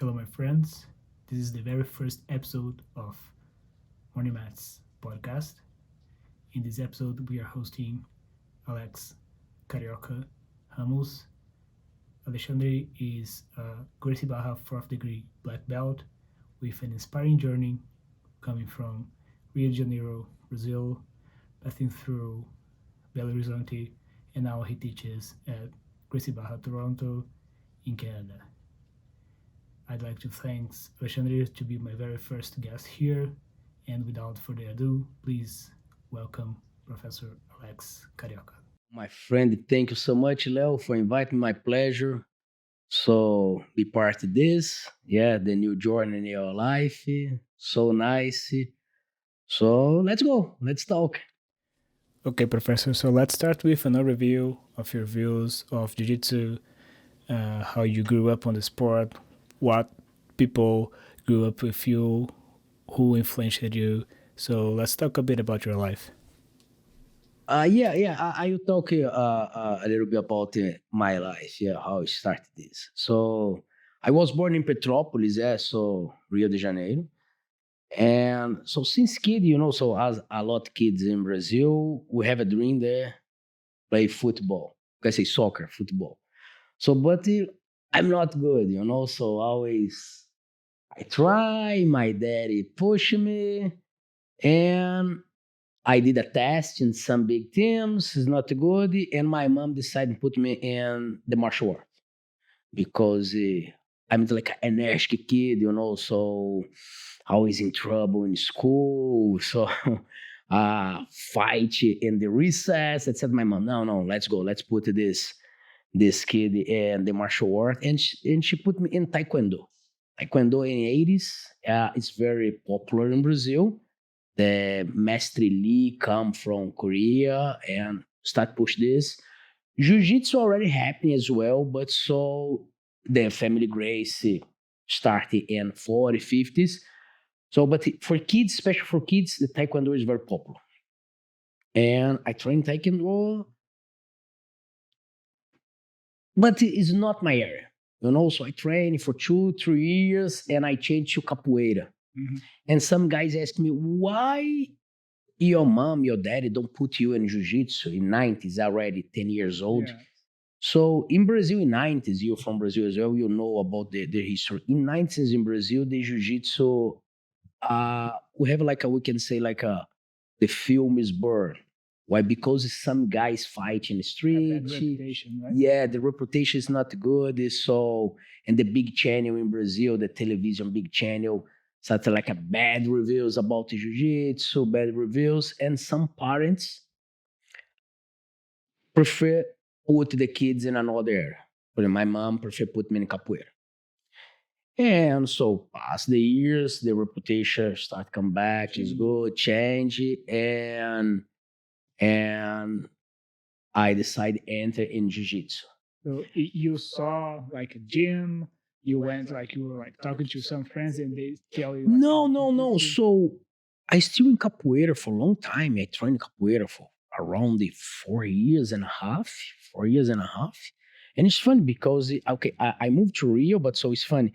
Hello, my friends. This is the very first episode of Morning Maths podcast. In this episode, we are hosting Alex Carioca Ramos. Alexandre is a Gracie Barra fourth degree black belt with an inspiring journey coming from Rio de Janeiro, Brazil, passing through Belo Horizonte, and now he teaches at Gracie Barra Toronto in Canada. I'd like to thank Alexandre to be my very first guest here. And without further ado, please welcome Professor Alex Carioca. My friend, thank you so much, Leo, for inviting me. My pleasure. So be part of this. Yeah, the new journey in your life. So nice. So let's go. Let's talk. Okay, Professor, so let's start with an overview of your views of Jiu Jitsu, how you grew up on the sport, what people grew up with you, who influenced you. So let's talk a bit about your life. Yeah. I'll talk a little bit about my life. Yeah, how I started this. So I was born in Petropolis. Yeah, so Rio de Janeiro. And so since kid, so as a lot of kids in Brazil, we have a dream there, play football. I say soccer, football. So, but I'm not good, So always I try. My daddy push me, and I did a test in some big teams. It's not good, and my mom decided to put me in the martial art because I'm like an energetic kid, So always in trouble in school. So fight in the recess. I said, my mom, no, let's go. Let's put this kid in the martial art, and she put me in taekwondo. Taekwondo in the 80s, it's very popular in Brazil. The Mestre Lee come from Korea and start push this. Jiu-Jitsu already happening as well, but so the family grace started in 40, 50s. So, but for kids, especially for kids, the Taekwondo is very popular. And I train Taekwondo, but it's not my area. So I trained for 2, 3 years and I changed to capoeira. Mhm. And some guys ask me, why your mom, your daddy don't put you in jiu-jitsu in 90s, already 10 years old? Yeah. So in Brazil, in 90s, you're from Brazil as well, you know about the history. In 90s in Brazil, the jiu-jitsu, we have we can say the film is burned. Why? Because some guys fight in the street. Reputation, right? Yeah, the reputation is not good. So, and the big channel in Brazil, the television big channel, such like a bad reviews about the jiu-jitsu, bad reviews, and some parents prefer put the kids in another area. But my mom prefer put me in capoeira. And so past the years, the reputation start come back, is good, change, and I decide enter in jiu-jitsu. So you saw like a gym, you went like you were like talking to some friends and they tell you like, No. So I still in capoeira for a long time. I trained capoeira for around the 4 years and a half, 4 years and a half. And it's funny because okay, I moved to Rio, but so it's funny.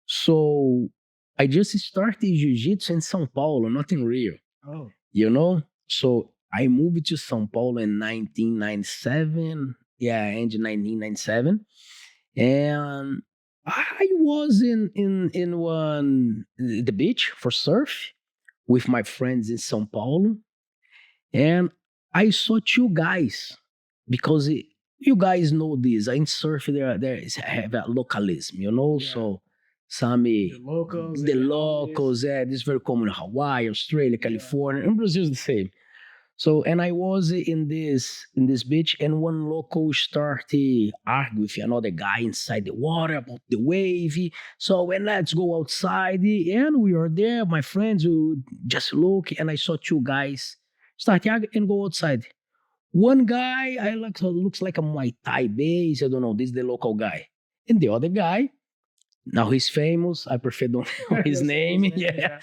So I just started jiu-jitsu in São Paulo, not in Rio. Oh. So I moved to São Paulo in 1997. Yeah, end 1997. And I was in one the beach for surf with my friends in São Paulo, and I saw two guys because you guys know this. In surf, there is have a localism, Yeah. So some locals, the locals, yeah, this is very common in Hawaii, Australia, California, and Brazil is the same. So, and I was in this beach, and one local started arguing with another guy inside the water about the wave. So, when let's go outside, and we were there, my friends would just look, and I saw two guys start arguing and go outside. One guy, I like looks like a Muay Thai base. I don't know. This is the local guy, and the other guy. Now he's famous. I prefer don't know his name. Yeah.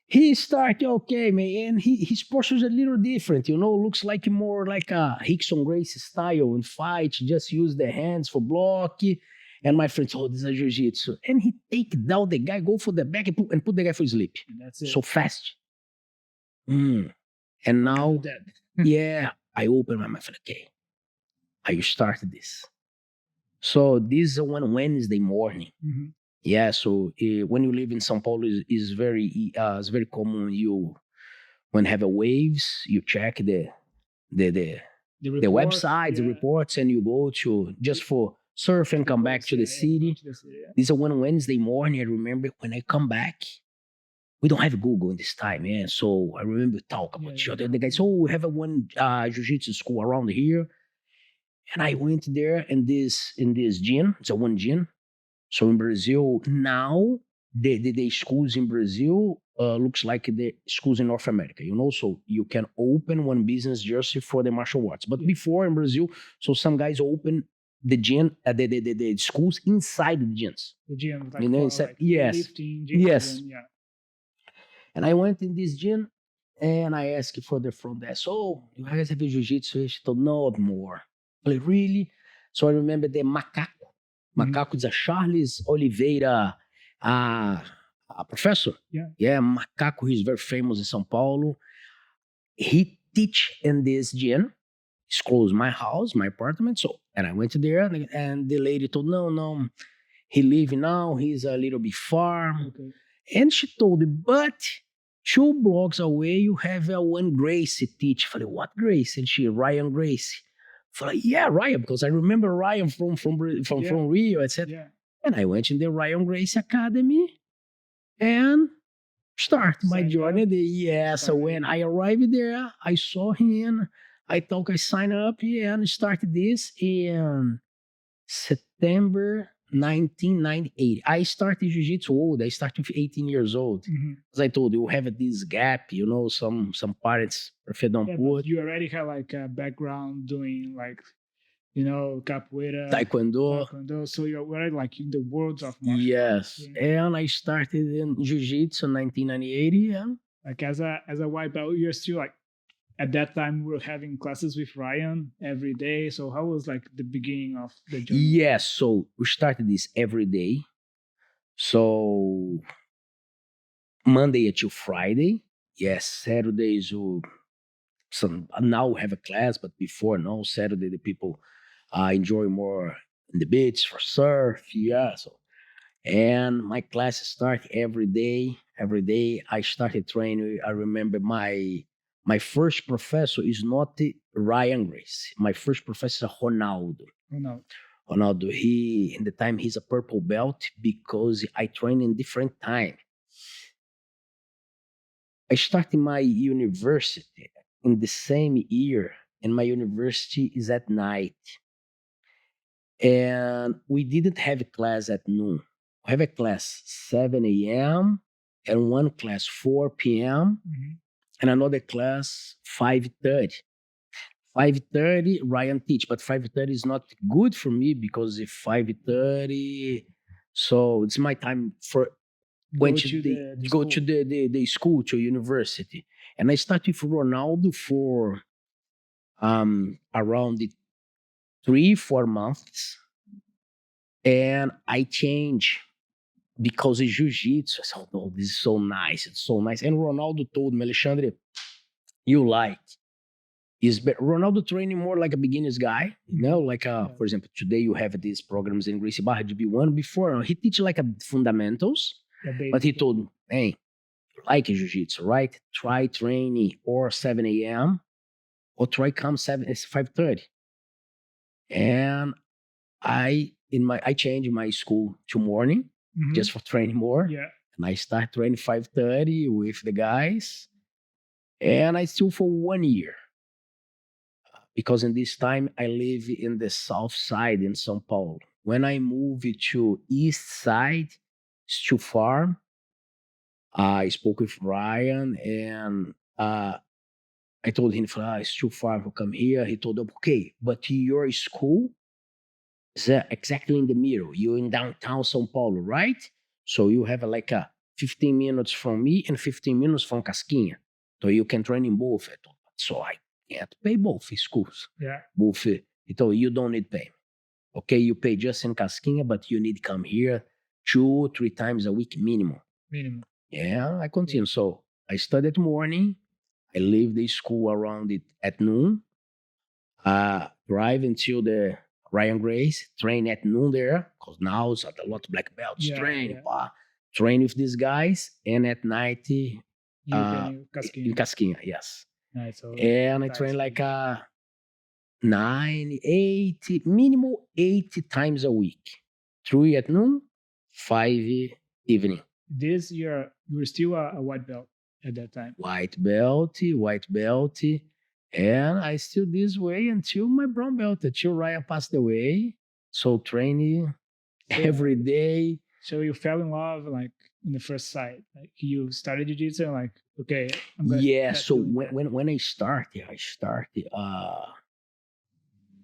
He started okay, man, and his posture is a little different, looks like more like a Rickson Gracie style in fight, just use the hands for block, And my friend told, this is a jiu-jitsu. And he take down the guy, go for the back and put the guy for sleep. And that's it. So fast. And now, Dead. yeah, I open my mouth. Okay, I started this. So this is one Wednesday morning. Mm-hmm. Yeah, so when you live in São Paulo, it's very common. You when have a waves, you check the websites, the reports, and you go to just for surf and come back to the city. This is one Wednesday morning. I remember when I come back, we don't have Google in this time, man. So I remember talk about each other. The guys, we have one jiu-jitsu school around here. And I went there in this gym. It's a one gym. So in Brazil, now the schools in Brazil looks like the schools in North America, so you can open one business just for the martial arts. But before in Brazil, so some guys open the gym, the schools inside the gyms. The gym, like inside, yes. Lifting, yes. And, yeah. And I went in this gym and I asked for the front desk, so you guys have a jiu-jitsu? She told, no, more. Like, really? So I remember the Macaco. Macaco is a Charles Oliveira a professor. Yeah, Macaco, he's very famous in São Paulo. He teach in this gym. It's close my house, my apartment. So, and I went there and the lady told, no, he leaving now. He's a little bit far. Okay. And she told me, but 2 blocks away, you have one Gracie teach. I thought, what Gracie? And she, Ryan Gracie. I thought, yeah, Ryan, because I remember Ryan from Rio, etc. Yeah. And I went in the Ryan Gracie Academy and start my journey. So when I arrived there, I saw him. I thought I signed up, and started this in September 1998. I started jiu-jitsu old. I started with 18 years old. As I told you, we have this gap, some parents prefer don't put. You already have like a background doing like, capoeira, taekwondo. So you're already like in the world of martial arts. Yes. And I started in jiu-jitsu in 1998. And like as a white belt, you're still like, at that time, we were having classes with Ryan every day. So how was like the beginning of the journey? Yes, so we started this every day. So Monday until Friday. Yes, Saturdays now we have a class, but before, no, Saturday the people enjoy more in the beach for surf. Yeah, so and my classes start every day. Every day I started training. I remember my first professor is not Ryan Gracie. My first professor, Ronaldo. Ronaldo, in the time, he's a purple belt because I train in different time. I started my university in the same year, and my university is at night. And we didn't have a class at noon. We have a class 7 a.m. and one class 4 p.m. And another class 5:30. 5:30 Ryan teach, but 5:30 is not good for me because if 5:30, so it's my time for go to the school, to university. And I started with Ronaldo for around 3-4 months, and I changed because it's jiu-jitsu. I said, oh, this is so nice. It's so nice. And Ronaldo told me, Alexandre, you like. Ronaldo training more like a beginner's guy, for example, today you have these programs in Gracie Barra GB1. Before, he teach like a fundamentals, but he told me, hey, you like jiu-jitsu, right? Try training or 7 a.m. or try come 5:30. And I changed my school to morning just for training more. Yeah. And I start training 5:30 with the guys. And I still for 1 year. Because in this time, I live in the south side in São Paulo. When I move to east side, it's too far. I spoke with Ryan and I told him, it's too far to come here. He told him, okay, but your school is exactly in the middle. You're in downtown São Paulo, right? So you have like 15 minutes from me and 15 minutes from Casquinha. So you can train in both. So I can't pay both schools. Yeah. Both. He told you don't need pay. Okay, you pay just in Casquinha, but you need to come here 2, 3 times a week minimum. Minimum. Yeah, I continue. So I study at morning. I leave the school around it at noon. Drive until the Ryan Grace, train at noon there, because now it's a lot of black belts, train, train with these guys, and at night, You uh, can in Casquinha. Casquinha, yes. Right, so And I train like 80, minimum 80 times a week. 3 at noon, 5 evening. This you were still a white belt at that time. White belt, white belt. And I still this way until my brown belt, until Ryan passed away. So training every day. So you fell in love like in the first sight. Like you started jiu-jitsu and like, okay, I'm gonna So when I started,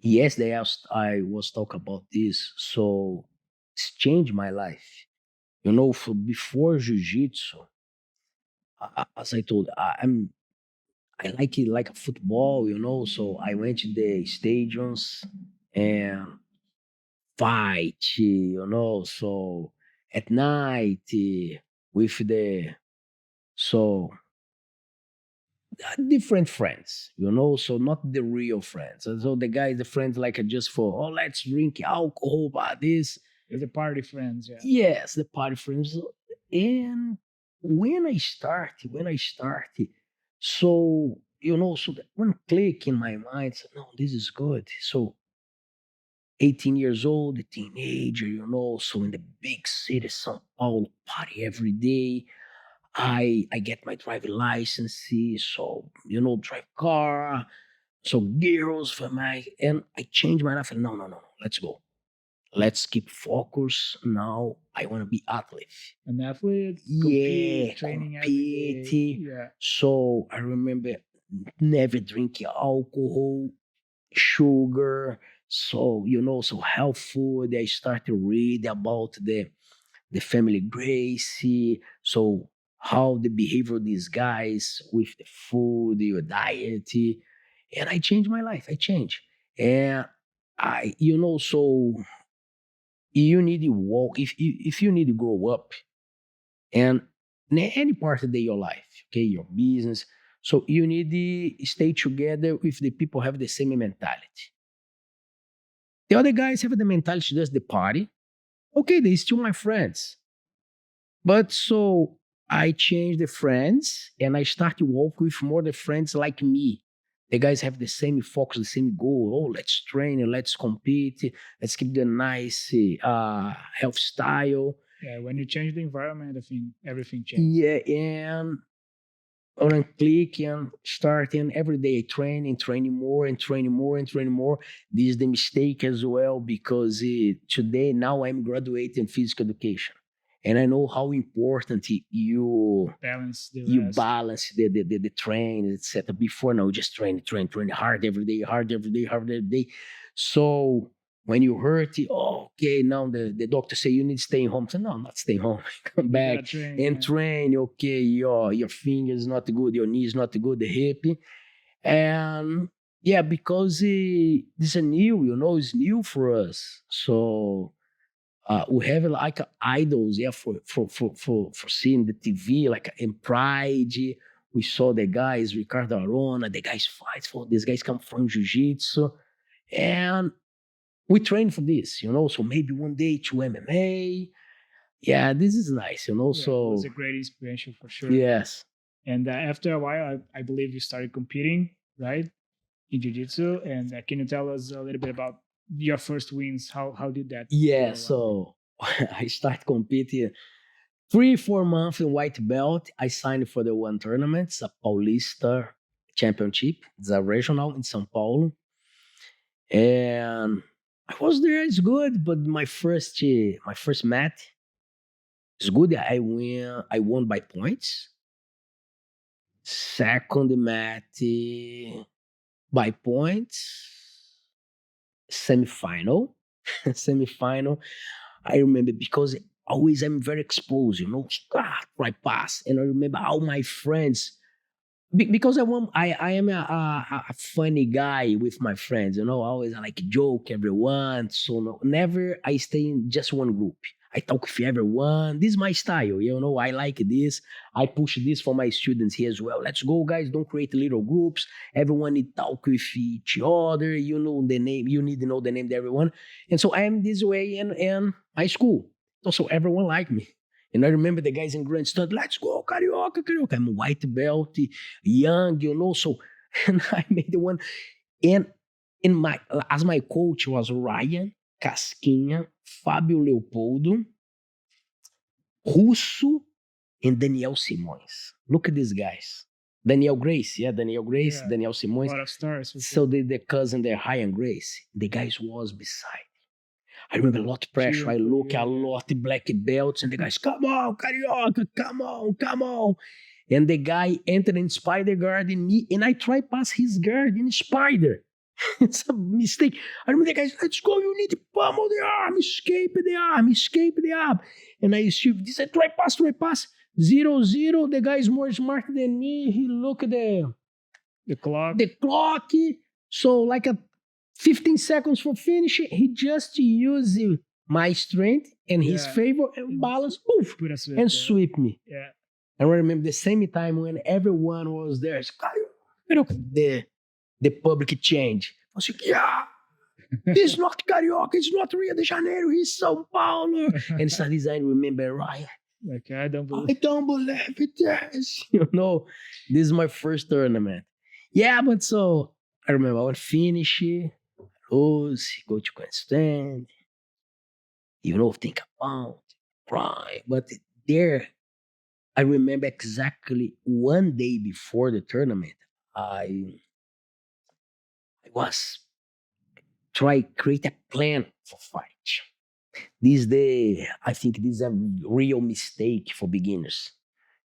yesterday I was talking about this. So it's changed my life. You know, before jiu-jitsu, as I told, I like it like a football, you know. So I went to the stadiums and fight, you know. So at night with the so different friends, you know. So not the real friends. And so the guys, the friends like just for let's drink alcohol, but this. The party friends, yeah. Yes, the party friends. And when I started, so you know, so that one click in my mind said, no, this is good. So 18 years old, a teenager, you know, so in the big city, São Paulo, party every day. I get my driving license, so you know, drive car, so girls for my and I changed my life. And no, let's go. Let's keep focus. Now I want to be athlete. An athlete, Yeah, training compete. Yeah. So I remember never drinking alcohol, sugar. So you know, so health food. I started to read about the family grace. So how the behavior of these guys with the food, your diet, and I changed my life. I changed, and I, you know, so you need to walk if you need to grow up and in any part of your life, okay, your business. So you need to stay together with the people who have the same mentality. The other guys have the mentality just the party. Okay, they still my friends. But so I changed the friends and I start to work with more the friends like me. The guys have the same focus, the same goal. Oh, let's train, let's compete, let's keep the nice health style. Yeah, when you change the environment, I think everything changes. Yeah, and on a click and starting every day training, training more and training more and training more. This is the mistake as well because today now I'm graduating physical education. And I know how important you balance balance the train, etc. Before now, just train hard every day, hard every day, hard every day. So when you hurt, okay, now the doctor say you need to stay home. So no, I'm not staying home. Come back train. Okay, your finger is not good, your knee is not good, the hip, and yeah, because this is new, you know, it's new for us. So we have like idols, yeah, for seeing the TV, like in Pride. We saw the guys, Ricardo Arona, the guys fight for these guys come from Jiu-Jitsu. And we train for this, you know, so maybe one day to MMA. Yeah, this is nice, you know. So it was a great inspiration for sure. Yes. And after a while, I believe you started competing, right, in jiu-jitsu. And can you tell us a little bit about your first wins? How did that? Yeah, so I started competing 3-4 months in white belt. I signed for the one tournament, it's a Paulista Championship. It's a regional in São Paulo. And I was there, it's good, but my first match is good. I won by points. Second match by points. Semifinal. Semifinal. I remember because always I'm very exposed, you know, right pass. And I remember all my friends because I am a funny guy with my friends, you know. Always I like joke everyone, so no, never I stay in just one group. I talk with everyone. This is my style, you know. I like this. I push this for my students here as well. Let's go, guys! Don't create little groups. Everyone need talk with each other. You know the name. You need to know the name of everyone. And so I am this way in my school. Also, everyone like me. And I remember the guys in grandstand, let's go, Carioca, Carioca. I'm white belt, young, you know. So, and I made the one. And in my, as my coach was Ryan, Casquinha, Fábio Leopoldo, Russo, and Daniel Simões. Look at these guys. Daniel Grace, Daniel Grace, Daniel Simões. A lot of stars. So the cousin there, Ryan Grace, the guys was beside. I remember a lot of pressure. I look a lot of black belts, and the guys, come on, Carioca, come on, come on. And the guy entered in spider guard in me, and I try pass his guard in spider. It's a mistake. I remember the guys, let's go, you need to pummel the arm, escape the arm, escape the arm. And I said, try pass, 0-0. The guy is more smart than me. He look at the clock. The clock. So like a 15 seconds for finish, he just used my strength and his favor and balance, poof, and sweep me. Yeah. And I remember the same time when everyone was there, the public change. I was like, yeah, this is not Carioca, it's not Rio de Janeiro, he's São Paulo. And so I remember, right? Like, I don't believe it, yes. You know, this is my first tournament. Yeah, but so I remember I would finish it. Go to grandstand, you know, think about, cry. But there, I remember exactly one day before the tournament, I was try create a plan for fight. I think this is a real mistake for beginners.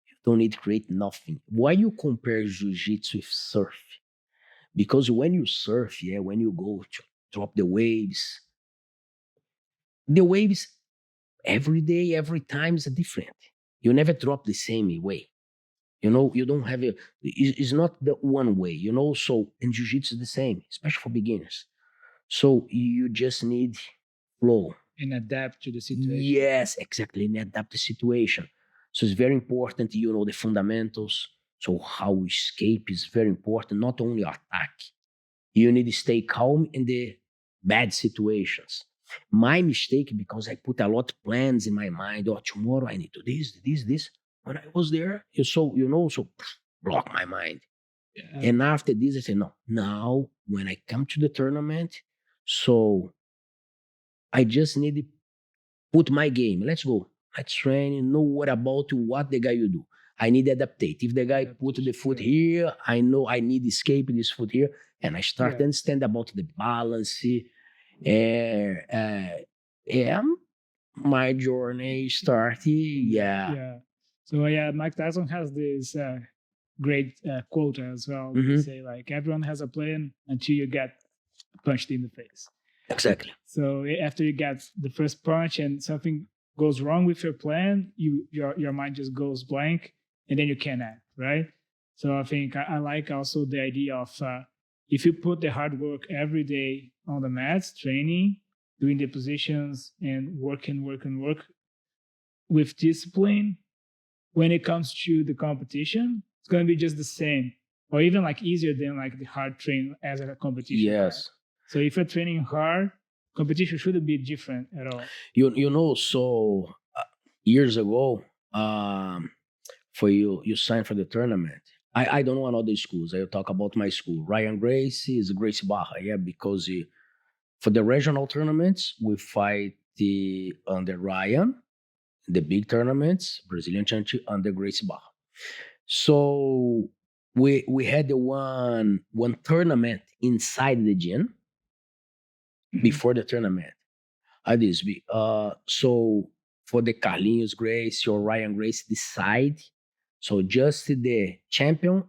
You don't need to create nothing. Why you compare jiu-jitsu with surf? Because when you surf, when you go to drop the waves every day, every time is different. You never drop the same way. You know, you don't have it's not the one way, you know. So in jiu-jitsu is the same, especially for beginners. So you just need flow. And adapt to the situation. Yes, exactly. And adapt the situation. So it's very important, you know, the fundamentals. So how we escape is very important, not only attack. You need to stay calm in the bad situations. My mistake, because I put a lot of plans in my mind, tomorrow I need to this. When I was there, so block my mind. Yeah. And after this, I said, no, now when I come to the tournament, so I just need to put my game. Let's go. Let's train. Know what the guy you do. I need to adaptate. If the guy put the foot here, I know I need to escape this foot here. And I start to understand about the balance. My journey started. Yeah. So Mike Tyson has this great quote as well. Mm-hmm. Say like, everyone has a plan until you get punched in the face. Exactly. So after you get the first punch and something goes wrong with your plan, your mind just goes blank, and then you can't act, right? So I think I like also the idea of if you put the hard work every day on the mats, training, doing the positions, and work with discipline, when it comes to the competition, it's going to be just the same, or even like easier than like the hard train as a competition. Yes. Right? So if you're training hard, competition shouldn't be different at all. You know, so years ago, for you signed for the tournament. I don't know another schools. I'll talk about my school. Ryan Grace is Grace Barra, because for the regional tournaments, we fight under Ryan, the big tournaments, Brazilian Jiu-Jitsu under Grace Barra. So we had the one tournament inside the gym before the tournament. So for the Carlinhos Grace or Ryan Grace decide. So just the champion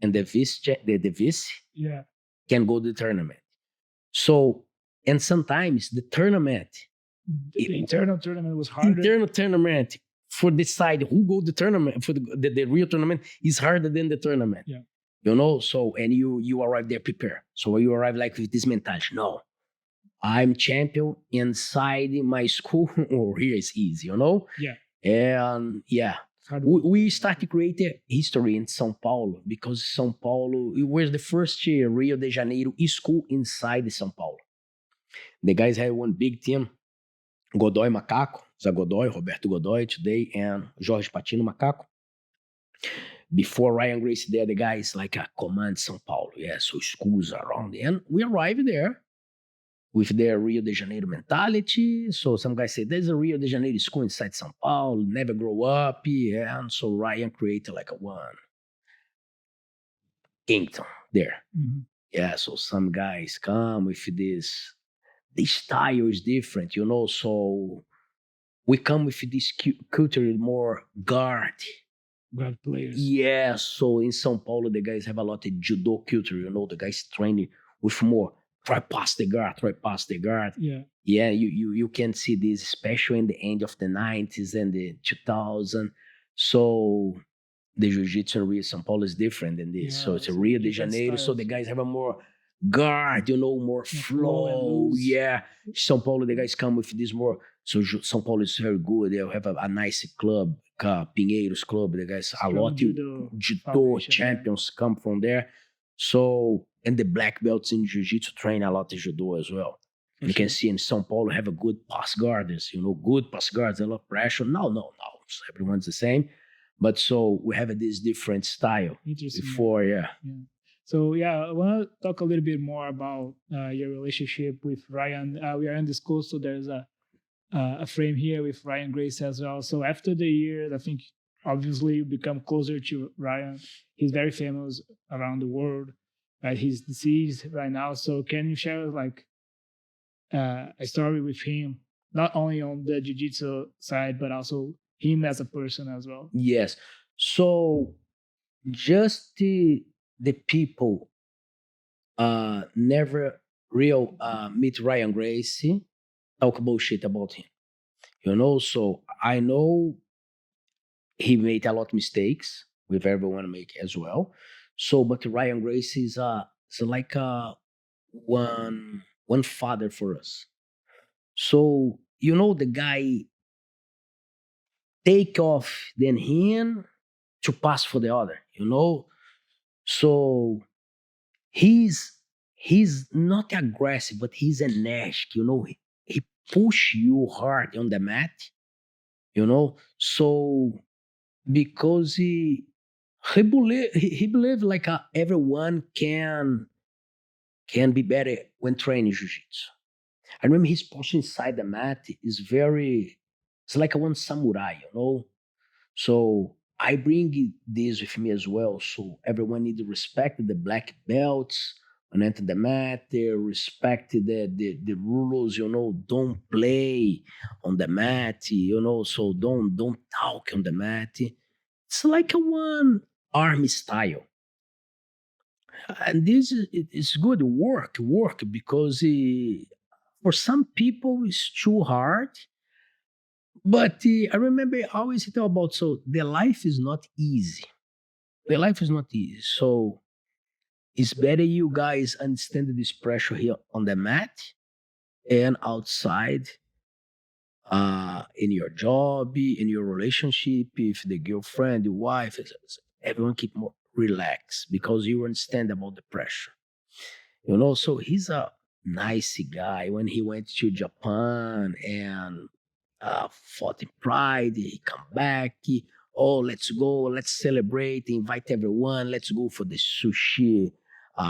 and the vice can go to the tournament. So, and sometimes the tournament, the internal tournament was harder. Internal tournament for decide who go to the tournament for the real tournament is harder than the tournament. Yeah. So and you arrive there prepared. So you arrive like with this mentality. No, I'm champion inside my school, or here is easy. Yeah. And yeah, we started creating history in São Paulo because São Paulo, it was the first Rio de Janeiro school inside São Paulo. The guys had one big team, Godoy Macaco, Zé Godoy, Roberto Godoy today, and Jorge Patino Macaco. Before Ryan Grace there, the guys like a command São Paulo. Yeah, so schools around. And we arrived there with their Rio de Janeiro mentality. So some guys say, there's a Rio de Janeiro school inside São Paulo, never grow up. Yeah, and so Ryan created like a one kingdom there. Mhm. Yeah, so some guys come with this. The style is different, so we come with this culture more guard. Guard players. Yeah, so in São Paulo, the guys have a lot of judo culture, the guys training with more try past the guard. Yeah. Yeah, you can see this, especially in the end of the 90s and the 2000s. So the Jiu-Jitsu in Rio São Paulo is different than this. Yeah, So it's a it's a Rio de different Janeiro, so style. the guys have a more guard, more flow and flow. loose. Yeah. São Paulo, the guys come with this more. So São Paulo is very good. They have a nice club, Pinheiros Club. The guys, a Strong lot of judo judo foundation champions come from there. So, and the black belts in Jiu-Jitsu train a lot of judo as well. For You can sure. see in São Paulo have a good pass guards, good pass guards, a lot of pressure. No. So everyone's the same. But so we have this different style Interesting. before, yeah. So yeah, I want to talk a little bit more about your relationship with Ryan. We are in the school, so there's a frame here with Ryan Grace as well. So after the year, I think obviously you become closer to Ryan. He's very famous around the world. Right? He's deceased right now. So can you share like a story with him, not only on the jiu-jitsu side, but also him as a person as well? Yes. So just the people never real meet Ryan Grace, talk bullshit about him. So I know he made a lot of mistakes with everyone make as well. So but Ryan Grace is like one father for us. So the guy take off then him to pass for the other. So he's not aggressive, but he's energetic. He push you hard on the mat. So because he believe like everyone can be better when training jiu-jitsu. I remember his posture inside the mat is it's like a one samurai. So I bring this with me as well. So everyone need to respect the black belts and enter the mat. They respect the rules. Don't play on the mat. So don't talk on the mat. It's like a one army style. And this is good work because for some people it's too hard. But I remember I always tell about, so the life is not easy. The life is not easy. So it's better you guys understand this pressure here on the mat and outside, in your job, in your relationship, if the girlfriend, the wife, everyone keep more relaxed because you understand about the pressure. So he's a nice guy. When he went to Japan and fought in Pride, he come back. Let's go, let's celebrate, invite everyone, let's go for the sushi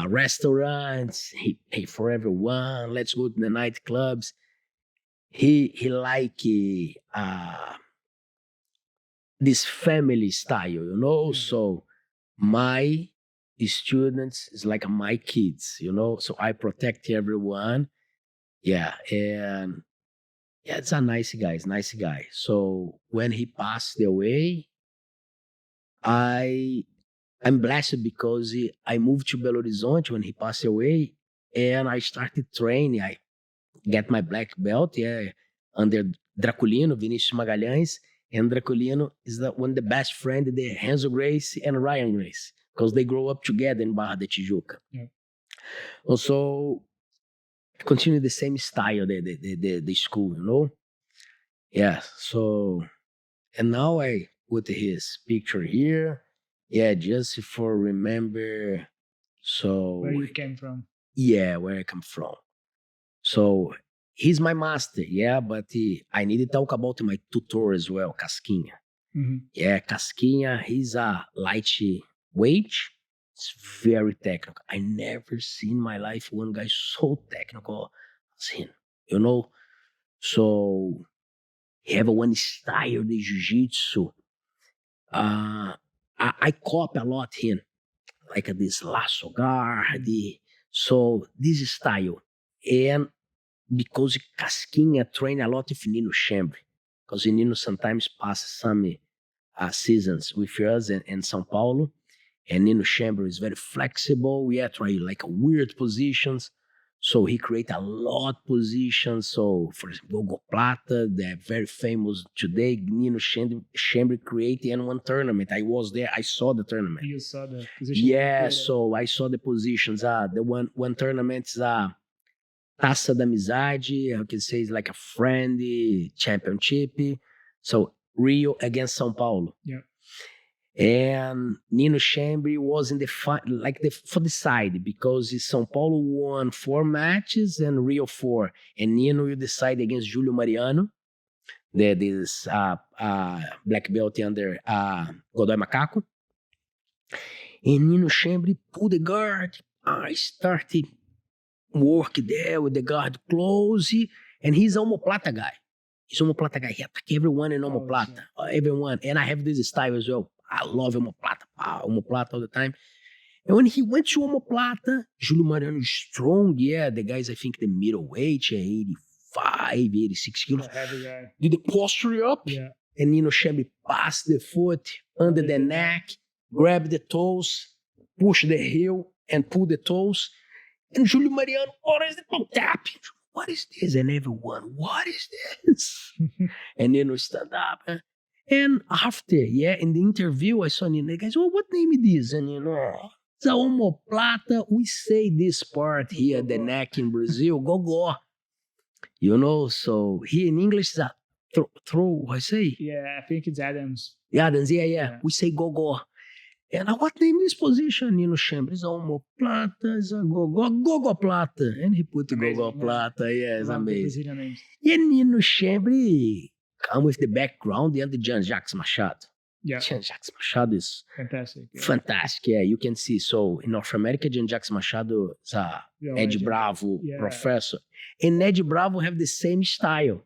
restaurants. He pay for everyone. Let's go to the nightclubs. He like this family style. So my students is like my kids. So I protect everyone. Yeah, and yeah, it's a nice guy. It's a nice guy. So when he passed away, I'm blessed because I moved to Belo Horizonte when he passed away, and I started training. I get my black belt, yeah, under Draculino, Vinicius Magalhães, and Draculino is one of the best friend, the Renzo Grace and Ryan Grace. because they grow up together in Barra de Tijuca. Yeah. Also, continue the same style, the school, you know? Yeah, so, and now I put his picture here. Yeah, just for remember, so. Where you came from. Yeah, where I come from. So, he's my master, yeah, but I need to talk about my tutor as well, Casquinha. Mhm. Yeah, Casquinha, he's a lightweight. It's very technical. I never seen in my life one guy so technical as him. You know, so he have one style de jiu-jitsu. I copy a lot him, like this lasso guard. So this style, and because Casquinha train a lot with Nino Chambre, because Nino sometimes passes some seasons with us in São Paulo, and Nino Chambre is very flexible. We try like weird positions. So he create a lot positions. So for example, Gogo Plata, they're very famous today. Nino Chambre created in one tournament. I was there. I saw the tournament. You saw the position. Yeah, so I saw the positions. The one tournament is Taça da Amizade. I can say it's like a friendly championship. So Rio against São Paulo. Yeah. And Nino Chambre was in the for the side, because São Paulo won 4 matches and Rio 4, and Nino will decide against Julio Mariano, this black belt under Godoy Macaco. And Nino Chambre pulled the guard. I started work there with the guard close, and he's a omoplata guy. He's an omoplata guy. He attack everyone in omoplata, everyone. And I have this style as well. I love omoplata, omoplata all the time. And when he went to omoplata, Julio Mariano is strong. Yeah, the guys, I think the middleweight, 85, 86 kilos. Heavy guy. Did the posture up, Yeah. and Nino Chambre passed the foot under the neck, grab the toes, push the heel, and pull the toes. And Julio Mariano, is the toe tap? What is this? And everyone, what is this? And Nino stand up. And after, in the interview, I saw Nino. The guys, what name is this? And it's a omoplata. We say this part here, the neck in Brazil, go. So here in English, it's a throw, I say? Yeah, I think it's Adams. Adams, yeah. We say go. And what name is position, Nino Chambre? It's a omoplata, it's a go plata. And he put the go plata, it's amazing. And Nino Chambre come with the background and the Jean-Jacques Machado. Yeah. Jean-Jacques Machado is fantastic. Yeah. Fantastic, you can see. So in North America, Jean-Jacques Machado is Ed Bravo, Professor. And Ed Bravo have the same style.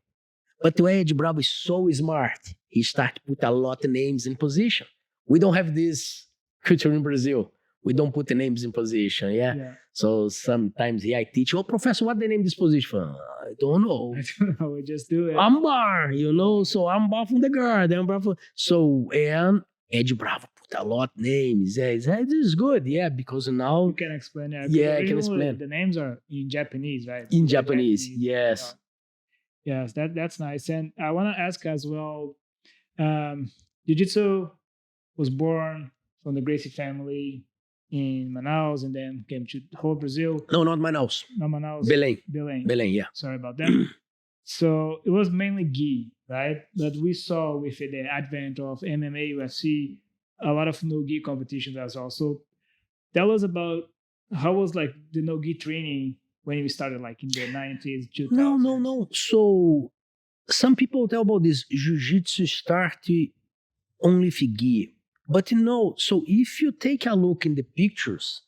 But Ed Bravo is so smart. He started to put a lot of names in position. We don't have this culture in Brazil. We don't put the names in position, yeah? So sometimes I teach, Professor, what the name of this position? I don't know. We just do it. Armbar, so armbar from the guard. So, and Ed Bravo put a lot of names. This is good, because now... You can explain it. I can explain. The names are in Japanese, right? In Japanese, yes. Yes, that's nice. And I want to ask as well, Jiu-Jitsu was born from the Gracie family in Manaus and then came to the whole Brazil. No, not Manaus. Not Manaus. Belém, yeah. Sorry about that. So it was mainly gi, right? But we saw with the advent of MMA, UFC, a lot of no-gi competitions as well. So tell us about how was like the no-gi training when you started, like in the 90s, 2000s? No. So some people tell about this jiu-jitsu start only with gi. But so if you take a look in the pictures,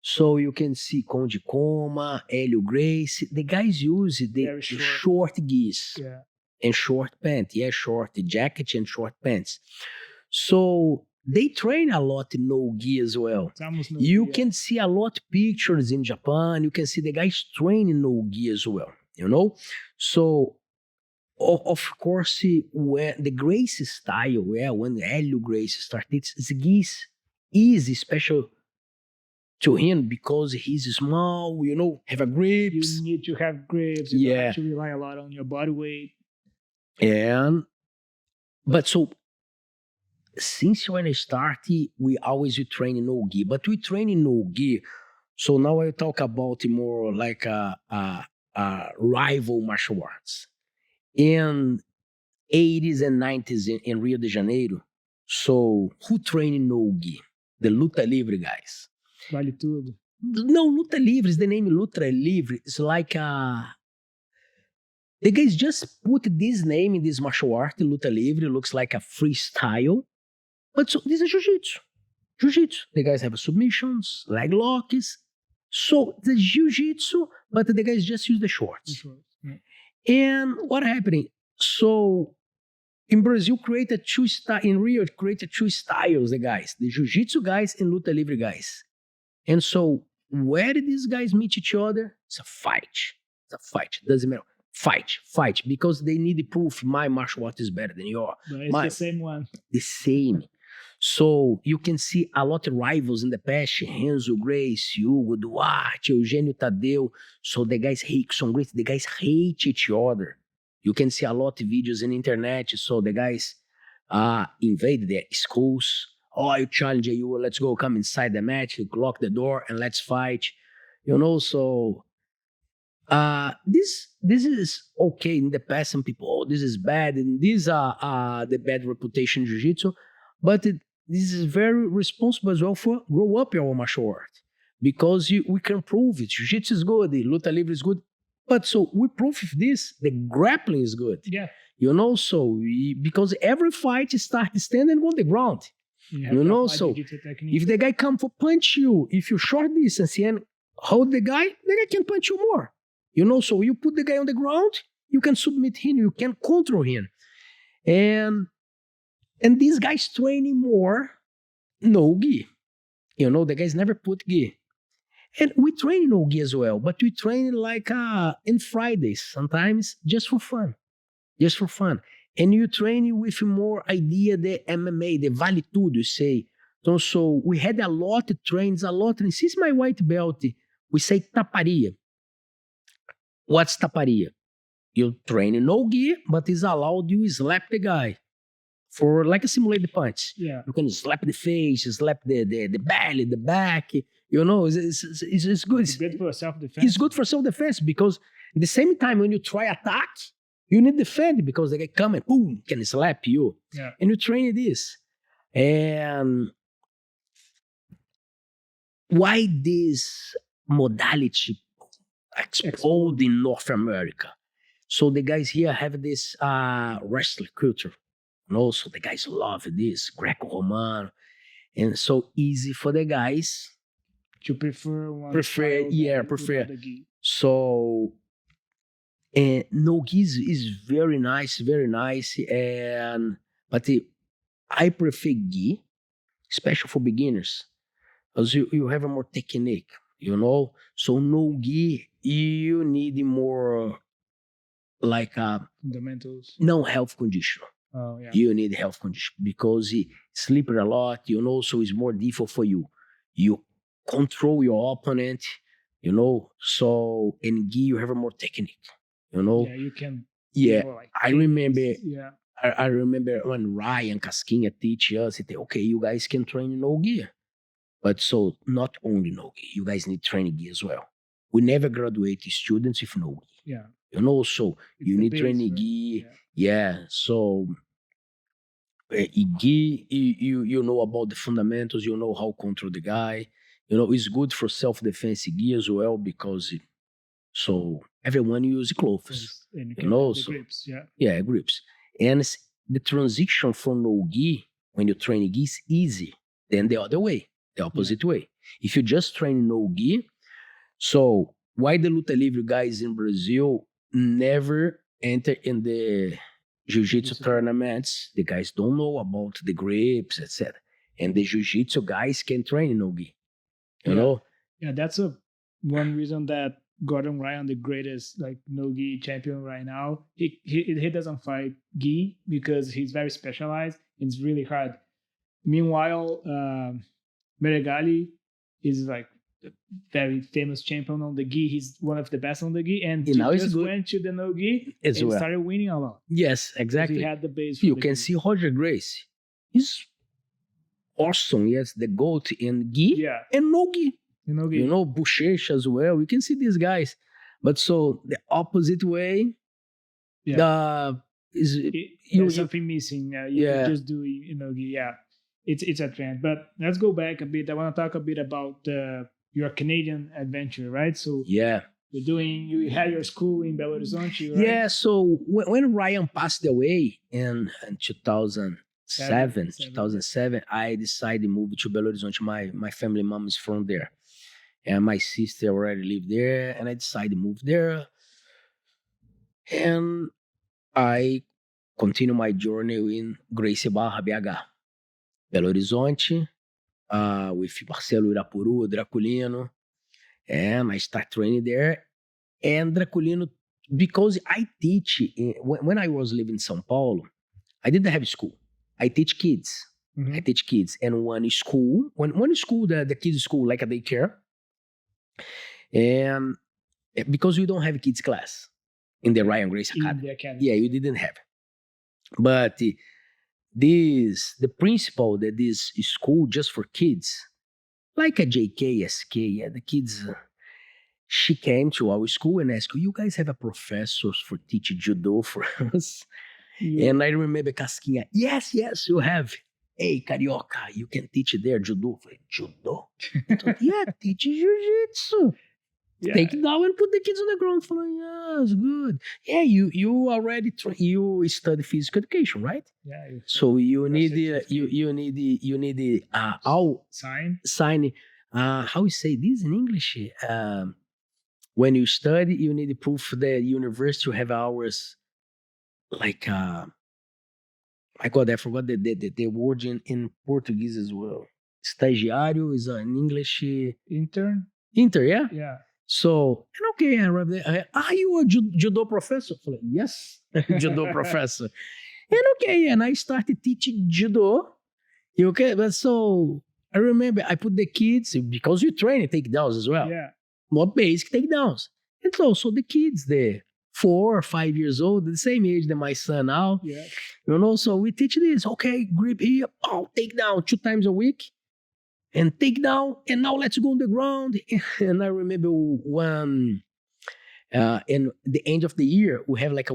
so you can see Conde Coma, Hélio Gracie, the guys use the short gis and short pants. Yeah, short jacket and short pants. So they train a lot in no-gi as well. You can see a lot of pictures in Japan. You can see the guys training no-gi as well, So... Of course, when the Gracie style, when Hélio Gracie started, gis is special to him because he's small, have a grips. You need to have grips. You have to rely a lot on your body weight. But so since when I started, we always train in no gi, but we train in no gi. So now I talk about more like a rival martial arts. In 80s and 90s in Rio de Janeiro, so who train in no gi? The Luta Livre guys. Vale tudo. No, Luta Livre is the name Luta Livre. It's like the guys just put this name in this martial art, Luta Livre. Looks like a freestyle. But so this is Jiu-Jitsu. Jiu-Jitsu. The guys have submissions, leg locks. So the Jiu-Jitsu, but the guys just use the shorts. Yeah. And what happening? So in Brazil, in Rio, created two styles, the guys. The Jiu-Jitsu guys and Luta Livre guys. And so where did these guys meet each other? It's a fight. It's a fight. Doesn't matter. Fight. Because they need the proof my martial art is better than yours. But it's the same one. The same. So you can see a lot of rivals in the past. Renzo Grace, Hugo Duarte, Eugenio Tadeu. So the guys hate some great. The guys hate each other. You can see a lot of videos in the internet. So the guys invade their schools. Oh, I challenge you. Let's go. Come inside the match. Lock the door and let's fight. So this is okay in the past. Some people, this is bad, and these are the bad reputation jiu-jitsu. But this is very responsible as well for grow up your martial art, because we can prove it. Jiu-jitsu is good, the Luta Livre is good, but so we prove this, the grappling is good. Yeah. So because every fight start standing on the ground. So if the guy come for punch you, if you short distance and hold the guy can punch you more. So you put the guy on the ground, you can submit him, you can control him. And these guys training more no gi. The guys never put gi. And we train no gi as well, but we train like in Fridays sometimes just for fun. And you train with more idea the MMA, the vale tudo, you say. So we had a lot of trains, and since my white belt, we say taparia. What's taparia? You train no gi, but it's allowed you slap the guy for like a simulated punch. Yeah. You can slap the face, slap the belly, the back. It's good. It's good for self-defense. It's good for self-defense because at the same time when you try attack, you need to defend because they come and boom, can slap you. Yeah. And you train this. And why this modality explode in North America? So the guys here have this wrestling culture. So the guys love this Greco-Romano. And so easy for the guys to prefer one. Prefer. So no gi is very nice. But I prefer gi, especially for beginners, because you have a more technique, So no gi, you need more like fundamentals. No health condition. Oh, yeah. You need health condition because it slippery a lot, so it's more difficult for you. You control your opponent, so in gi you have a more technique, Yeah, you can. Yeah, like I remember. Yeah. I remember when Ryan Casquinha teach us, he said, okay, you guys can train no gi. But so not only no gi, you guys need training gi as well. We never graduate students with no gi. Yeah. So you need training gi. Right? Yeah. So gi, you know about the fundamentals, how to control the guy. It's good for self-defense gi as well because so everyone use clothes. And you can so, grips. Yeah. Yeah, grips. And the transition from no gi when you train gi is easy than the other way, the opposite way. If you just train no gi, so why the Luta Livre guys in Brazil never enter in the Jiu-Jitsu tournaments? The guys don't know about the grips, etc. And the Jiu-Jitsu guys can train no gi. Yeah, that's one reason that Gordon Ryan, the greatest no gi champion right now, he doesn't fight gi because he's very specialized. It's really hard. Meanwhile, Meregali is a very famous champion on the gi. He's one of the best on the gi, and he just went to the no gi and started winning a lot. Yes, exactly. He had the base. You can see Roger Gracie. He's awesome. Yes, the goat and gi Yeah. and no gi. You know, Bochecha as well. You can see these guys. But so the opposite way, yeah. is There's something missing. You're yeah. just doing, yeah. It's a trend. But let's go back a bit. I want to talk a bit about your Canadian adventure, right? So Yeah. you had your school in Belo Horizonte, right? Yeah. So when Ryan passed away in 2007, I decided to move to Belo Horizonte. My family mom is from there, and my sister already lived there, and I decided to move there. And I continue my journey in Gracie Barra, BH, Belo Horizonte, with Marcelo Irapuru, Draculino, and I start training there. And Draculino, because I teach, when I was living in São Paulo, I didn't have school. I teach kids. Mhm. I teach kids. And one school, the kids' school, like a daycare, and because we don't have kids class in the Ryan Grace In Academy. the academy. Yeah, you didn't have. But the principal that this school just for kids, like a JKSK, yeah, the kids, she came to our school and asked, you guys have a professor for teaching judo for us? And I remember Casquinha, yes, you have. Hey, Carioca, you can teach there judo. I said, judo? Yeah, teach jiu-jitsu. Yeah. Take it down and put the kids on the ground. Yeah, it's good. Yeah, you already you study physical education, right? Yeah. So you need the sign. How you say this in English? When you study, you need the proof that university you have hours. Like my God, I forgot the word in Portuguese as well. Estagiário is in English. Intern. Yeah. Yeah. So, and okay, I arrived there. Are you a judo professor? I'm like, yes, judo professor. And okay, and I started teaching judo. Okay, but so I remember I put the kids, because you train takedowns as well. Yeah. More basic takedowns. And so the kids, they're 4 or 5 years old, the same age that my son now. Yeah. So we teach this. Okay, grip here, take down 2 times a week. And take down, and now let's go on the ground. And I remember one, in the end of the year, we have like a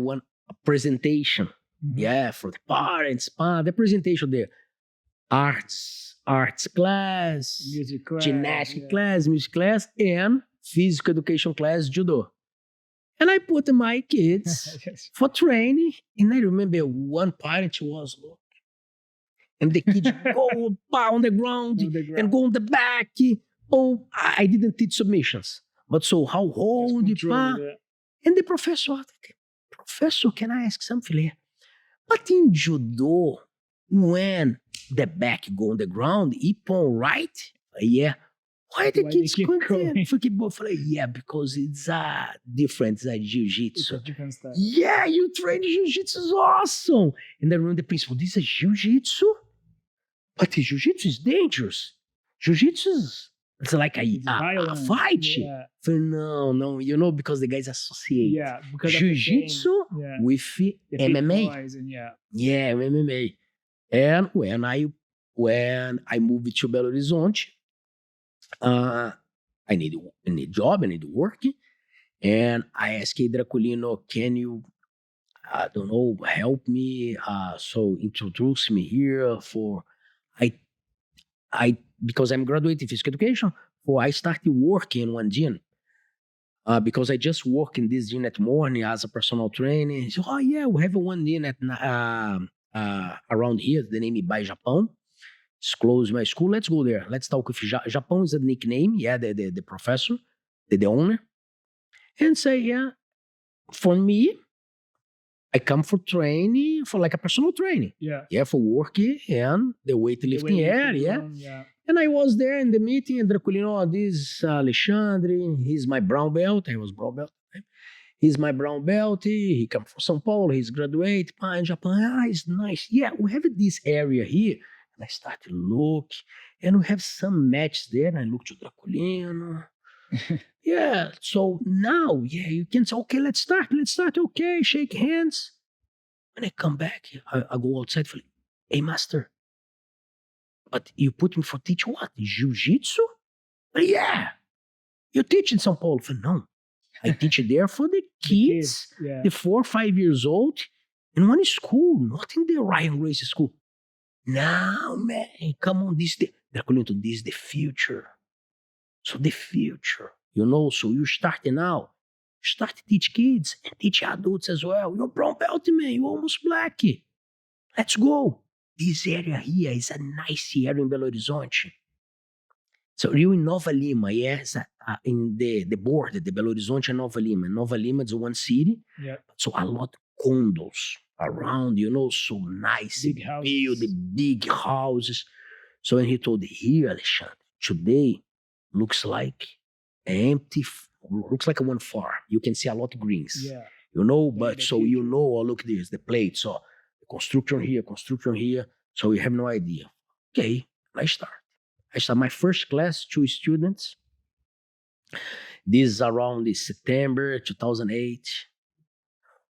presentation. Mm-hmm. Yeah, for the parents, the presentation there. Arts class, music class, gymnastics class, music class, and physical education class, judo. And I put my kids for training. And I remember one parent was, and the kids go on the ground and go on the back. Oh, I didn't teach submissions. But so how hold the pa? And the professor, can I ask something here? But in judo, when the back go on the ground, ippon right? Yeah. Why the kids continue? Yeah, because it's different, it's jiu-jitsu. Different style. Yeah, you train jiu-jitsu is awesome. And I remember the principal, this is jiu-jitsu? But jiu-jitsu is dangerous. Jiu-jitsu is like a fight. Yeah. No, because the guys associate jiu-jitsu with MMA. Yeah, MMA. And when I moved to Belo Horizonte, I need a job, I need work. And I asked Draculino, can you, I don't know, help me? So introduce me here for... I because I'm graduating physical education, I started working in one gym. Because I just work in this gym at morning as a personal trainer. So, we have one gym at around here. The name is By Japão. It's close to my school. Let's go there. Let's talk with Japão is the nickname. Yeah, the professor, the owner, and say, for me, I come for training, for like a personal training. Yeah, for working and the weightlifting area. Yeah. And I was there in the meeting, and Draculino, this Alexandre, he's my brown belt. I was brown belt. He's my brown belt. He come from São Paulo. He's graduate in Japan. It's nice. Yeah, we have this area here. And I started to look, and we have some matches there. And I looked to Draculino. Yeah, so now, you can say, okay, let's start. Okay, shake hands. When I come back, I go outside for, hey, master, but you put me for teach what? Jiu-Jitsu? Yeah. You teach in São Paulo? I said, no. I teach there for the kids, Yeah. the 4 or 5 years old, in one school, not in the Ryan Grace school. No, man, come on, they're going to this the future. So the future, so you start now. Start to teach kids and teach adults as well. You're brown belt, man, you're almost black. Let's go. This area here is a nice area in Belo Horizonte. So you're in Nova Lima, yes, in the border, the Belo Horizonte and Nova Lima. Nova Lima is one city. Yeah. So a lot of condos around, so nice, Big houses. build big houses. So when he told here, Alexandre, today looks like looks like a one farm. You can see a lot of greens. Yeah. But the so future. look this, the plate. So construction here. So you have no idea. Okay, I start my first class, 2 students. This is around September 2008.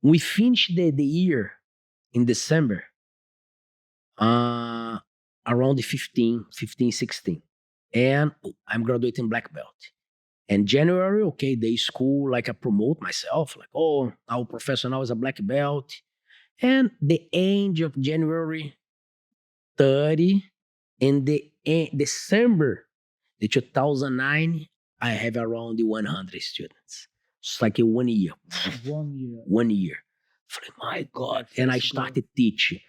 We finished the year in December, around 15, 16. And I'm graduating black belt. And January, okay, the school, like I promote myself, like, oh, our professor now is a black belt. And the end of January 30, in the December, the 2009, I have around 100 students. It's like 1 year. 1 year. 1 year. My God. And I started teaching.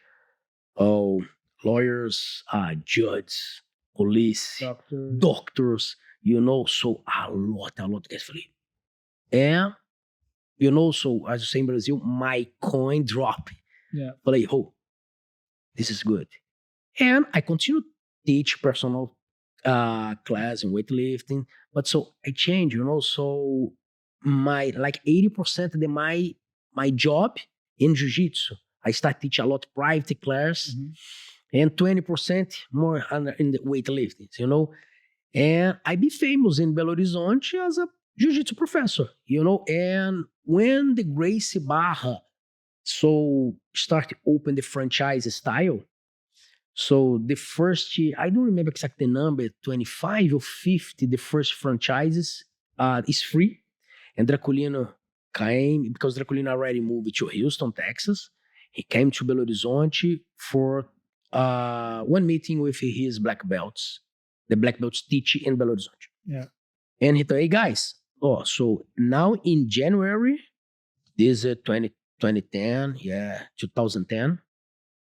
Oh, lawyers, judges, police, doctors, so a lot carefully. And, so as you say in Brazil, my coin drop. Yeah. Like, oh, this is good. And I continue to teach personal class in weightlifting. But so I change, so my, like 80% of my job in Jiu-Jitsu. I start teaching a lot of private class. Mhm. And 20% more in the weightlifting, And I be famous in Belo Horizonte as a Jiu-Jitsu professor, And when the Gracie Barra start open the franchise style, so the first, I don't remember exactly the number, 25 or 50, the first franchises is free. And Draculino came, because Draculino already moved to Houston, Texas. He came to Belo Horizonte for one meeting with his black belts. The black belts teach in Belo Horizonte. Yeah. And he told, hey guys, so now in January, this is 2010, 2010,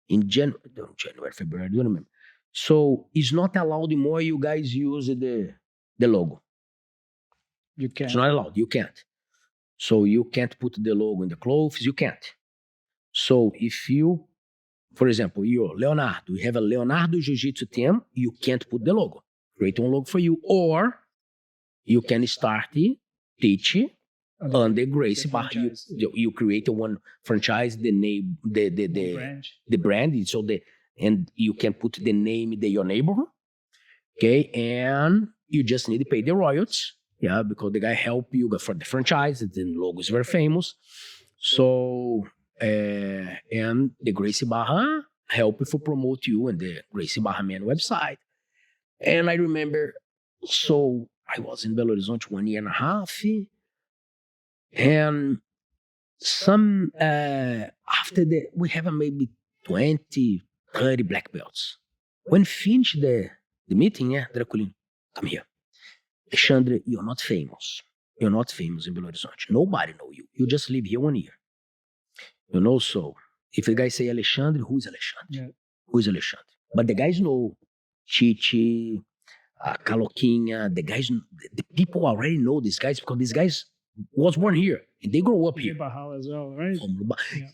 in January, February, I don't remember. So it's not allowed anymore you guys use the logo. You can't. It's not allowed, you can't. So you can't put the logo in the clothes, you can't. So if you, for example, you're Leonardo, you have a Leonardo Jiu-Jitsu team, you can't put the logo. Create one logo for you. Or you can start teach under Gracie Barra. You create one franchise, the name, the brand. So and you can put the name in your neighborhood. Okay, and you just need to pay the royalties. Yeah, because the guy help you for the franchise. The logo is very famous. So and the Gracie Barra help you for promote you and the Gracie Barra Man website. And I remember, so I was in Belo Horizonte 1 year and a half, and some after that we have maybe 20, 30 black belts. When finished the meeting, Draculino, come here. Alexandre, you're not famous. You're not famous in Belo Horizonte. Nobody know you. You just live here 1 year. So if the guy say Alexandre, who is Alexandre? Yeah. Who is Alexandre? But the guys know Chichi, Caloquinha, the people already know these guys because these guys was born here and they grow up here. Barral as well, right?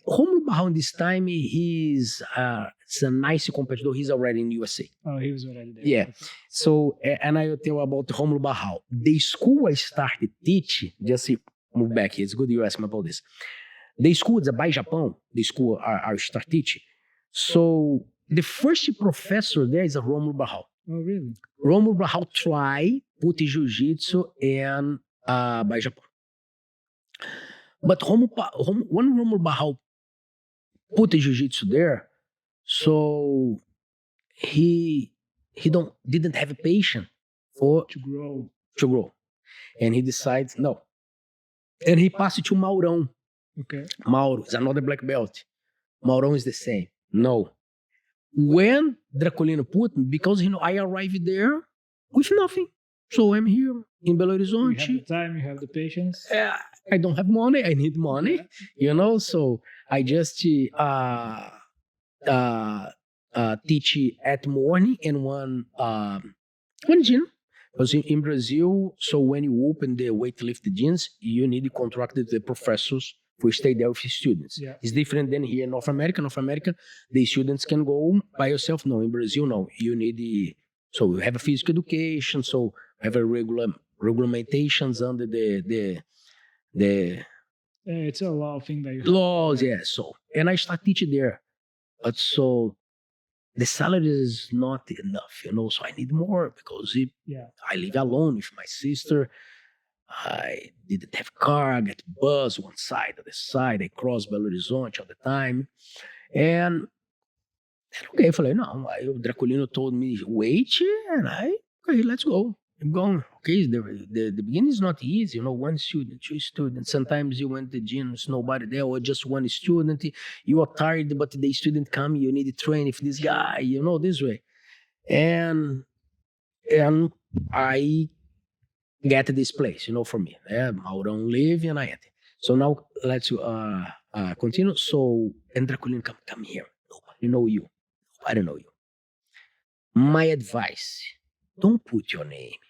Romulo Barral in this time, he's a nice competitor. He's already in USA. Oh, he was already there. Yeah. Okay. So, and I will tell about Romulo Barral. The school I started teaching, just to move back here, it's good you ask me about this. The school is by Japan, the school I start teaching. So, the first professor there is a Romulo Barral. Oh, really? Romulo Barral try put Jiu-Jitsu in by Japan. But when Romulo Barral put Jiu-Jitsu there, so he he didn't have patience for To grow. to grow. And he decides, no. And he passed it to Maurão. Okay. Mauro is another black belt. Maurão is the same. No. When Draculino put me, because I arrived there with nothing. So I'm here in Belo You have the Horizonte. time, you have the patience. I don't have money. I need money, so I just teach at morning and one gym. Because in Brazil, so when you open the weightlift gyms, you need to contract the professors for stay there with students. Yeah. It's different than here in North America. North America, the students can go by yourself. No, in Brazil, no. You need so you have a physical education, so you have a regulamentations under the It's a law thing that you have. laws, yeah. So, and I start teaching there. But so the salary is not enough, so I need more because I live alone with my sister. I didn't have car, I got bus one side, other side, I cross Belo Horizonte all the time. And okay, I falei, não, aí o Draculino told me, wait, and okay, let's go. I'm going. Okay, the beginning is not easy, one student, two students. Sometimes you went to the gym, there's nobody there, or just one student. You are tired, but the student come, you need to train with this guy, this way. And I get this place, for me. Maurão live and I enter. So now let's continue. So, and Draculino come here. Nobody know you. I don't know you. My advice, don't put your name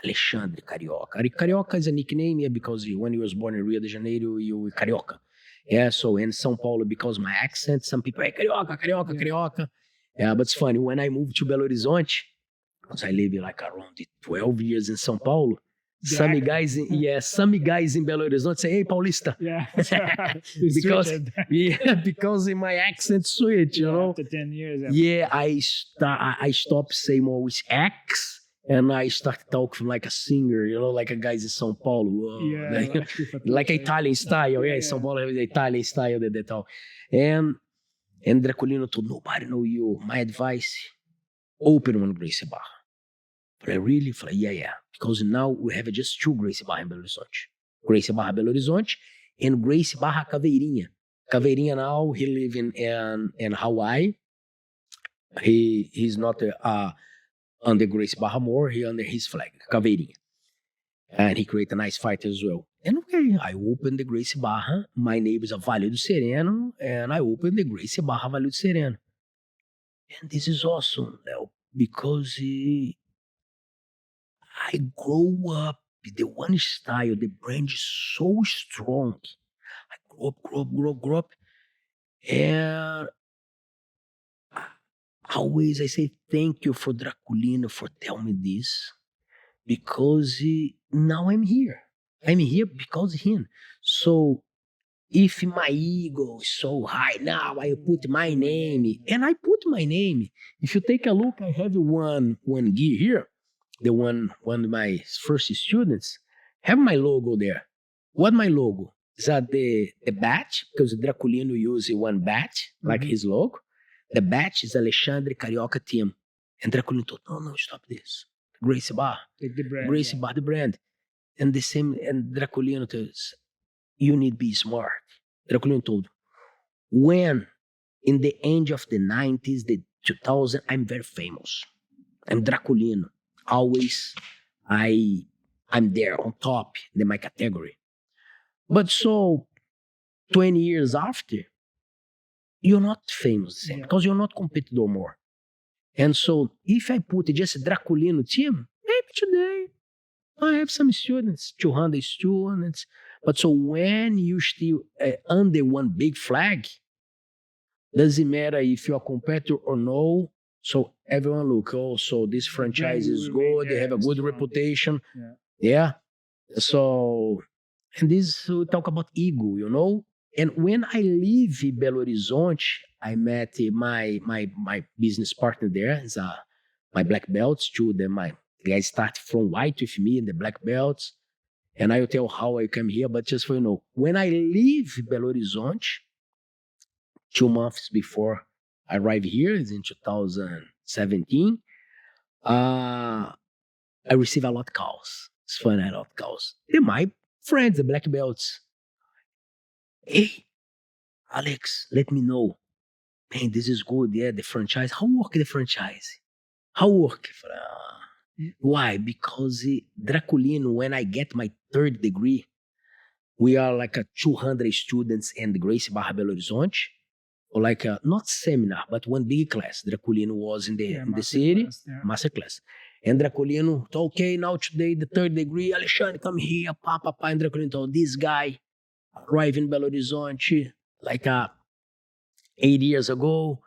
Alexandre Carioca. Carioca is a nickname because when you was born in Rio de Janeiro, you were Carioca. Yeah, so in São Paulo, because my accent, some people, hey, Carioca, Carioca, Carioca. Yeah, but it's funny, when I moved to Belo Horizonte, because I live like around 12 years in São Paulo, some guys in Belo Horizonte say, hey, Paulista. Yeah. because in my accent switch, After 10 years. Yeah, I stopped saying more with X. And I started talking like a singer, like a guys in São Paulo. Like Italian style. Yeah, São Paulo has the Italian style that they talk. And Draculino told, nobody know you. My advice, open one Gracie Bar. But I really feel yeah. Because now we have just two Gracie Bar in Belo Horizonte. Gracie Bar Belo Horizonte and Gracie Bar Caveirinha. Caveirinha now, he live in Hawaii. He's not under Gracie Barra more, he under his flag, Caveirinha. And he created a nice fight as well. And okay, I opened the Gracie Barra. My neighbors are Vale do Sereno, and I opened the Gracie Barra Vale do Sereno. And this is awesome, because I grow up, the one style, the brand is so strong. I grow up. And always I say thank you for Draculino for telling me this, because now I'm here. I'm here because of him. So if my ego is so high now, I put my name, and I put my name. If you take a look, I have one gear here, the one of my first students, have my logo there. What my logo? Is that the badge? Because Draculino uses one badge, like his logo. The badge is Alexandre Carioca team. And Draculino told, no, stop this. Gracie Bar. The brand. Gracie Bar, the brand. And the same, and Draculino tells, you need to be smart. Draculino told, when in the end of the 90s, the 2000, I'm very famous. I'm Draculino. Always, I'm there on top in my category. But so, 20 years after, you're not famous the same, because you're not competitor more. And so, if I put just Draculino team, maybe today, I have some students, 200 students. But so when you still under one big flag, doesn't matter if you're a competitor or no. So everyone look, so this franchise is good, they have a good reputation. Yeah. So, and this, we talk about ego, And when I leave Belo Horizonte, I met my business partner there, is my black belts too. The guys start from white with me and the black belts. And I will tell how I came here, but just for when I leave Belo Horizonte, 2 months before I arrived here, is in 2017, Uh, I receive a lot of calls. It's fun, a lot of calls. They're my friends, the black belts. Hey, Alex, let me know. Man, this is good. Yeah, the franchise. How work the franchise? How work? Why? Because Draculino, when I get my third degree, we are like a 200 students in the Gracie Barra Belo Horizonte, or like a, not seminar, but one big class. Draculino was in the city, class, master class. And Draculino told, okay, now today the third degree, Alexandre, come here, papa, and Draculino told, this guy arrived in Belo Horizonte like 8 years ago,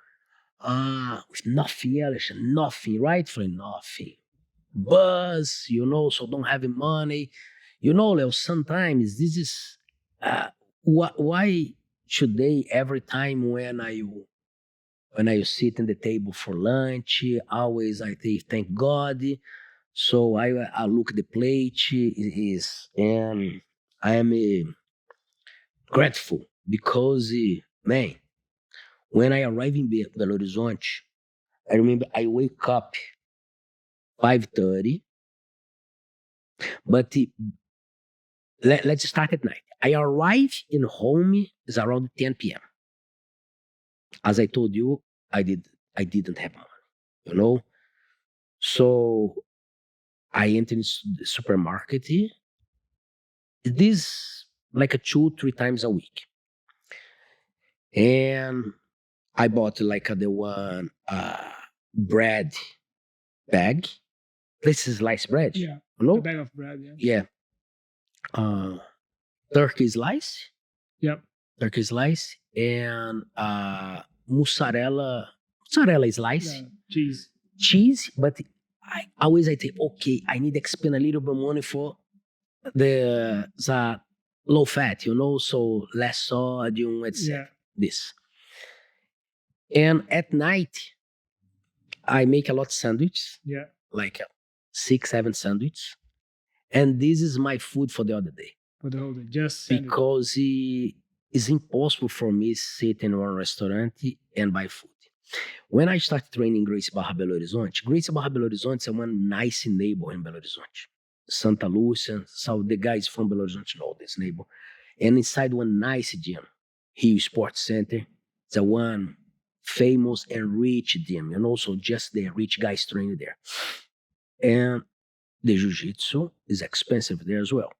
with nothing else, nothing, right? For nothing. Buzz, so don't have money. Leo, sometimes this is why should they every time when I sit in the table for lunch, always I thank God. So I look at the plate is and I am grateful because man, when I arrive in Belo Horizonte, I remember I wake up 5:30, but let's start at night. I arrive in home is around 10 p.m. As I told you, I didn't have money, you know. So I enter in the supermarket. This like a 2-3 times a week, and I bought like the one bread bag. This is sliced bread. Yeah, A bag of bread. Yeah. Yeah. Uh, turkey slice. Yep. Turkey slice and mozzarella slice. Yeah, cheese, but I think, okay, I need to spend a little bit money for the low fat, so less sodium, etc. This. And at night, I make a lot of sandwiches. Yeah. Like 6-7 sandwiches. And this is my food for the other day. For the whole day, just sandwich. Because it's impossible for me to sit in one restaurant and buy food. When I started training Gracie Barra Belo Horizonte, Gracie Barra Belo Horizonte is one nice neighbor in Belo Horizonte. Santa Lúcia, so the guys from Belo Horizonte know this neighbor. And inside one nice gym, Rio Sports Center, it's a one famous and rich gym, so just the rich guys training there. And the Jiu-Jitsu is expensive there as well.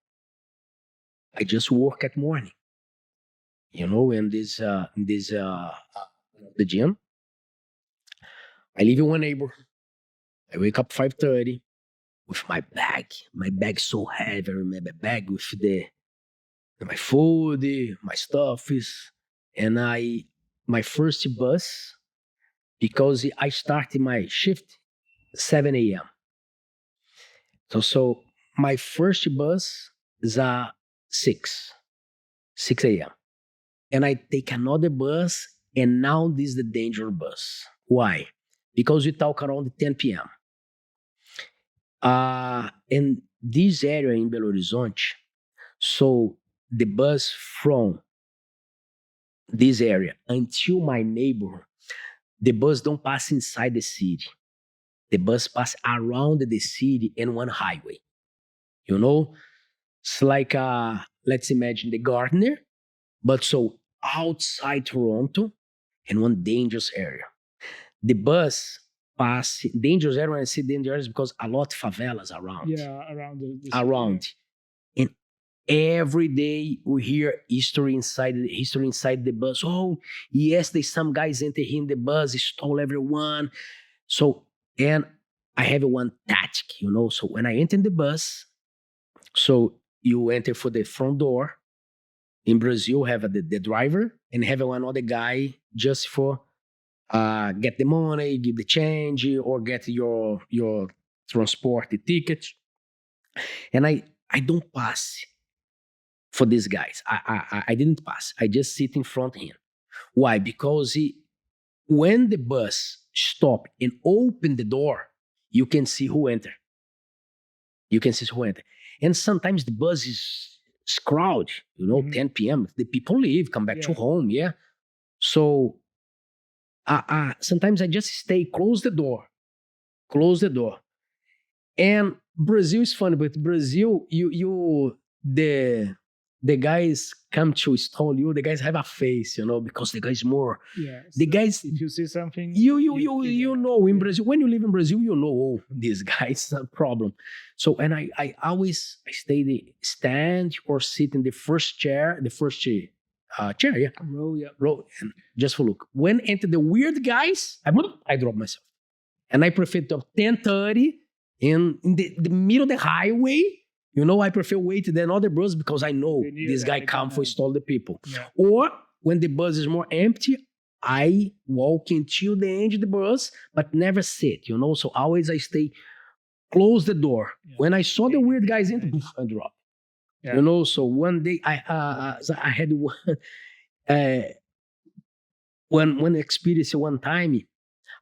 I just work at morning, in this the gym. I live in one neighbor. I wake up 5:30 with my bag. My bag so heavy. I remember bag with my food, my stuff is, and my first bus, because I started my shift 7 a.m. So my first bus is 6 a.m. And I take another bus, and now this is the danger bus. Why? Because we talk around 10 p.m. In this area in Belo Horizonte, so the bus from this area until my neighbor, the bus don't pass inside the city. The bus pass around the city in one highway. It's like let's imagine the Gardner, but so outside Toronto in one dangerous area. The bus pass dangerous area. When I say dangerous, because a lot of favelas around. Yeah, around the around. And every day we hear history inside the bus. Oh, yes, there's some guys enter in the bus, stole everyone. So, and I have one tactic, So when I enter the bus, so you enter for the front door. In Brazil, have the driver and have one other guy just for get the money, give the change, or get your transport ticket. And I don't pass for these guys. I didn't pass. I just sit in front of him. Why? Because when the bus stop and open the door, you can see who enter. And sometimes the bus is crowded, 10 p.m. The people leave, come back to home, yeah. So sometimes I just stay, close the door, close the door. And Brazil is funny, but Brazil, the guys come to stall you. The guys have a face, because the guys more. Yeah. The so guys, if you see something, you know, in Brazil, when you live in Brazil, you know, oh, this guy's a problem. So, and I always stay the stand or sit in the first chair, chair, yeah, row, and just for look. When enter the weird guys, I drop myself, and I prefer to 10:30 in the middle of the highway. I prefer wait than other bus because I know this guy come for stall the people. Yeah. Or when the bus is more empty, I walk into the end of the bus, but never sit, So always I stay close the door. Yeah. When I saw the weird guys in, I drop. Yeah. So one day I had one experience one time.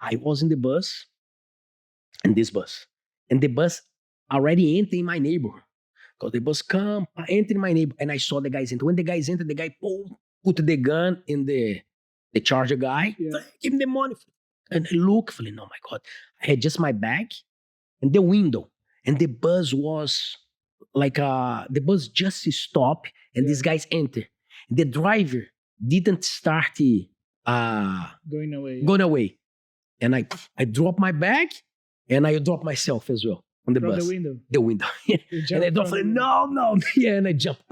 I was in the bus, and the bus already entered in my neighborhood. Because the bus come, enter in my neighbor, and I saw the guys enter. When the guys enter, the guy put the gun in the charger guy. Yeah. Give him the money. And I look, feeling, oh my God. I had just my bag and the window. And the bus was like, the bus just stopped and these guys enter. The driver didn't start going away. And I dropped my bag and I dropped myself as well. On the from bus. The window. And I don't no. Yeah, and I jumped.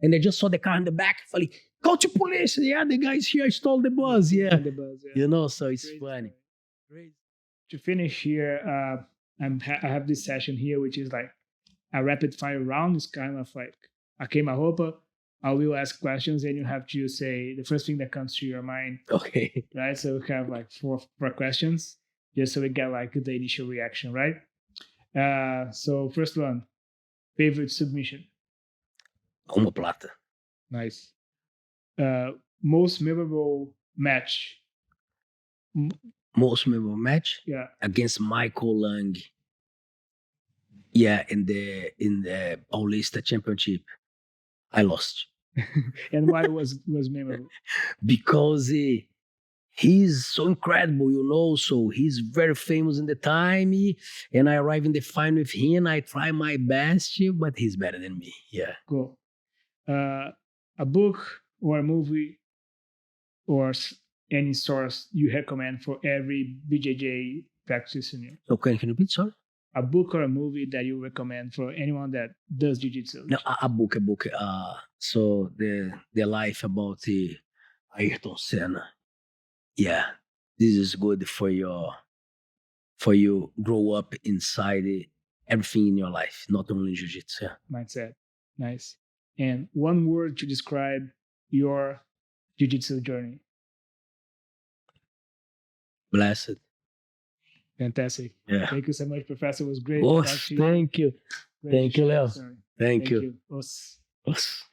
And I just saw the car in the back. Falei, call to police. Yeah, the guys here stole the bus. Yeah. The bus, yeah. So it's funny. Great. To finish here, I have this session here, which is like a rapid fire round. It's kind of like a queima-roupa. I will ask questions and you have to say the first thing that comes to your mind. Okay. Right? So we have like four questions just so we get like the initial reaction, right? So first one, favorite submission? Omoplata. Nice. Most memorable match? Most memorable match? Yeah. Against Michael Lang. Yeah, in the Paulista Championship. I lost. And why was memorable? Because he's so incredible, so he's very famous in the time, and I arrive in the final with him. I try my best, but he's better than me. Yeah. Cool. A book or a movie or any source you recommend for every BJJ practitioner? Okay, can you repeat, sorry? A book or a movie that you recommend for anyone that does jiu-jitsu? No, a book. So the life about the Ayrton Senna. Yeah, this is good for you grow up inside everything in your life, not only jiu-jitsu. Yeah. Mindset. Nice. And one word to describe your jiu-jitsu journey? Blessed. Fantastic. Yeah. Thank you so much, Professor. It was great. Thank you. Thank you, Leo. Thank you. Os. Os.